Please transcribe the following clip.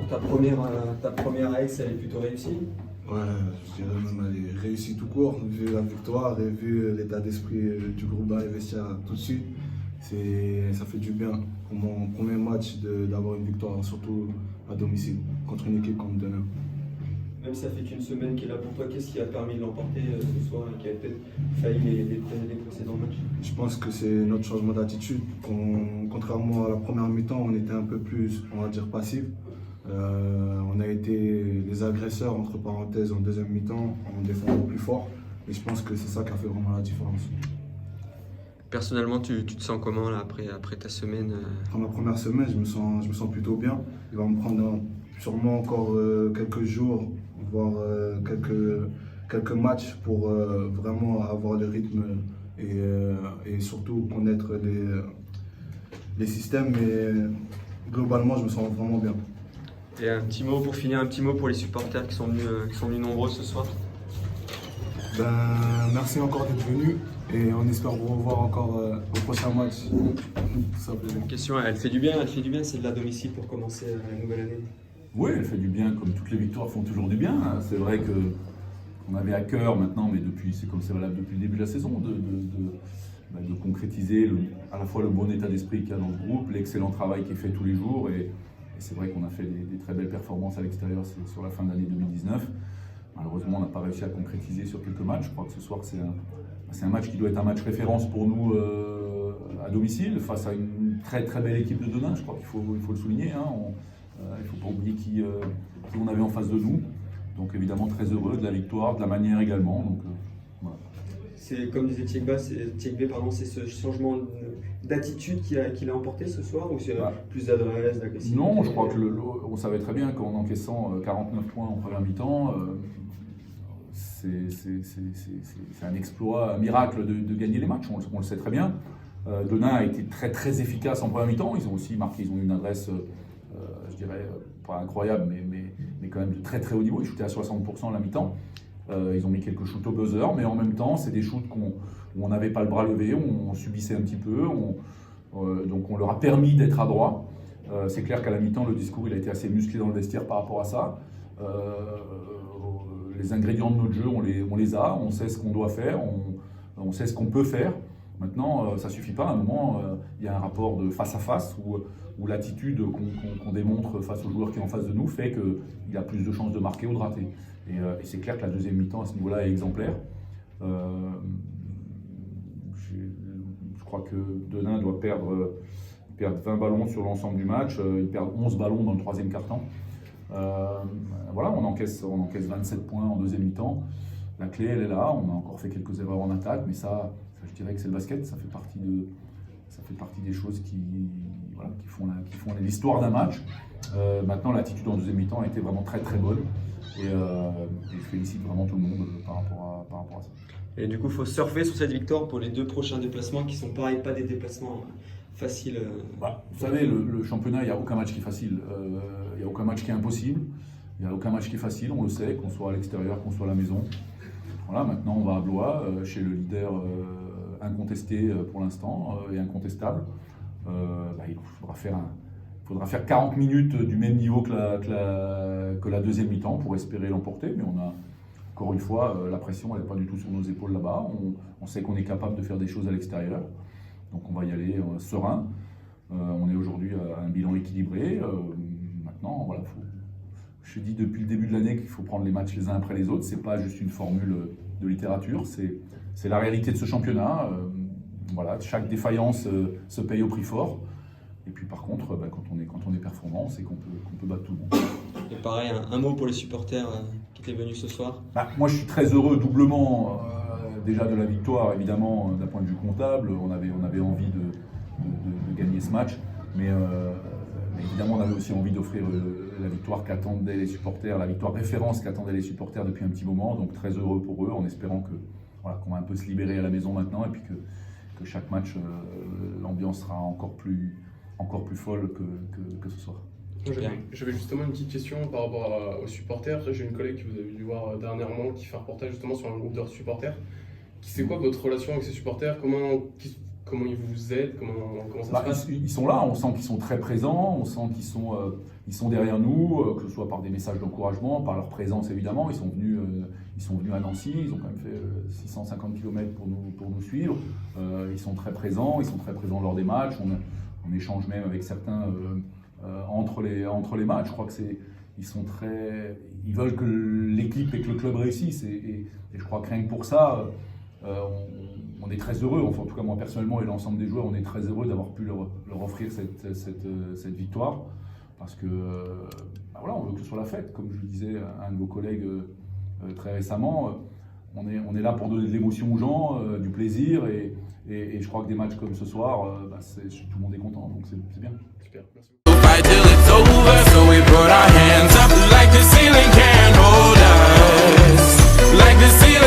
ta première AS, elle est plutôt réussie? Ouais, je dirais même elle est réussie tout court, vu la victoire et vu l'état d'esprit du groupe et vestiaire tout de suite. Ça fait du bien pour mon premier match d'avoir une victoire, surtout à domicile, contre une équipe comme Denain. Même si ça fait qu'une semaine qu'il est là pour toi, qu'est-ce qui a permis de l'emporter ce soir et qui a peut-être failli les précédents matchs? Je pense que c'est notre changement d'attitude. Contrairement à la première mi-temps, on était un peu plus, on va dire, passif. On a été les agresseurs, entre parenthèses, en deuxième mi-temps, en défendant plus fort. Et je pense que c'est ça qui a fait vraiment la différence. Personnellement, tu te sens comment là, après ta semaine Après ma première semaine, je me sens plutôt bien. Il va me prendre sûrement encore quelques jours, voire quelques matchs pour vraiment avoir le rythme et surtout connaître les systèmes. Mais globalement, je me sens vraiment bien. Et un petit mot pour finir, un petit mot pour les supporters qui sont venus nombreux ce soir. Merci encore d'être venu et on espère vous revoir encore au prochain match. Tout simplement. Une question, elle fait du bien celle de la domicile pour commencer la nouvelle année. Oui, elle fait du bien, comme toutes les victoires font toujours du bien. C'est vrai qu'on avait à cœur maintenant, mais c'est comme c'est valable depuis le début de la saison, de concrétiser à la fois le bon état d'esprit qu'il y a dans le groupe, l'excellent travail qui est fait tous les jours. Et c'est vrai qu'on a fait des très belles performances à l'extérieur sur la fin de l'année 2019. Malheureusement, on n'a pas réussi à concrétiser sur quelques matchs. Je crois que ce sour, c'est un match qui doit être un match référence pour nous à domicile, face à une très très belle équipe de Denain. Je crois qu'il faut le souligner. Il ne faut pas oublier qui on avait en face de nous. Donc évidemment très heureux de la victoire, de la manière également. Donc, voilà. C'est comme disait Tchekbe, c'est ce changement d'attitude qui l'a emporté ce soir, ou c'est plus d'adresse, d'agressivité? Non, je crois qu'on savait très bien qu'en encaissant 49 points en première mi-temps, c'est un exploit, un miracle de gagner les matchs, on le sait très bien. Denain a été très très efficace en première mi-temps, ils ont aussi marqué, ils ont une adresse, je dirais, pas incroyable, mais quand même de très très haut niveau, ils shootaient à 60% à la mi-temps. Ils ont mis quelques shoots au buzzer, mais en même temps, c'est des shoots où on n'avait pas le bras levé, on subissait un petit peu, donc on leur a permis d'être adroits. C'est clair qu'à la mi-temps, le discours il a été assez musclé dans le vestiaire par rapport à ça. Les ingrédients de notre jeu, on les a, on sait ce qu'on doit faire, on sait ce qu'on peut faire. Maintenant, ça ne suffit pas. À un moment, il y a un rapport de face à face où l'attitude qu'on démontre face au joueur qui est en face de nous fait qu'il a plus de chances de marquer ou de rater. Et c'est clair que la deuxième mi-temps à ce niveau-là est exemplaire. Je crois que Denain doit perdre 20 ballons sur l'ensemble du match. Ils perdent 11 ballons dans le troisième quart-temps. Voilà, on encaisse 27 points en deuxième mi-temps. La clé, elle est là. On a encore fait quelques erreurs en attaque, mais ça je dirais que c'est le basket. Ça fait partie des choses qui font l'histoire d'un match. Maintenant, l'attitude en deuxième mi-temps a été vraiment très très bonne. Et je félicite vraiment tout le monde par rapport à ça. Et du coup, il faut surfer sur cette victoire pour les 2 prochains déplacements qui sont pareil, pas des déplacements faciles. Vous savez, le championnat, il n'y a aucun match qui est facile. Il n'y a aucun match qui est impossible. Il n'y a aucun match qui est facile, on le sait, qu'on soit à l'extérieur, qu'on soit à la maison. Voilà, maintenant on va à Blois, chez le leader incontesté pour l'instant et incontestable. Il faudra faire 40 minutes du même niveau que la deuxième mi-temps pour espérer l'emporter, mais on a encore une fois la pression, elle n'est pas du tout sur nos épaules là-bas. On sait qu'on est capable de faire des choses à l'extérieur, donc on va y aller serein. On est aujourd'hui à un bilan équilibré. Maintenant, voilà, je dis depuis le début de l'année qu'il faut prendre les matchs les uns après les autres. C'est pas juste une formule de littérature, c'est la réalité de ce championnat. Voilà, chaque défaillance se paye au prix fort. Et puis par contre, quand on est performant, c'est qu'on peut battre tout le monde. Et pareil, un mot pour les supporters qui étaient venus ce soir. Moi, je suis très heureux doublement déjà de la victoire, évidemment, d'un point de vue comptable. On avait envie de gagner ce match, mais évidemment, on avait aussi envie d'offrir la victoire qu'attendaient les supporters, la victoire référence qu'attendaient les supporters depuis un petit moment. Donc très heureux pour eux, en espérant qu'on va un peu se libérer à la maison maintenant, et puis que chaque match, l'ambiance sera encore plus folle que ce soir. J'avais justement une petite question par rapport aux supporters. J'ai une collègue que vous avez dû voir dernièrement qui fait un reportage justement sur un groupe de supporters. C'est quoi votre relation avec ces supporters? comment ils vous aident, comment ça se passe? Ils sont là, on sent qu'ils sont très présents, on sent qu'ils sont derrière nous, que ce soit par des messages d'encouragement, par leur présence évidemment. Ils sont venus à Nancy, ils ont quand même fait 650 km pour nous suivre. Ils sont très présents lors des matchs. On échange même avec certains entre les matchs. Je crois que ils veulent que l'équipe et que le club réussissent. Et je crois que rien que pour ça, on est très heureux, enfin en tout cas moi personnellement et l'ensemble des joueurs, on est très heureux d'avoir pu leur offrir cette victoire, parce que voilà, on veut que ce soit la fête, comme je le disais à un de vos collègues très récemment, on est là pour donner de l'émotion aux gens, du plaisir, et je crois que des matchs comme ce soir, tout le monde est content, donc c'est bien. Super, merci. Fight till it's over, so we put our hands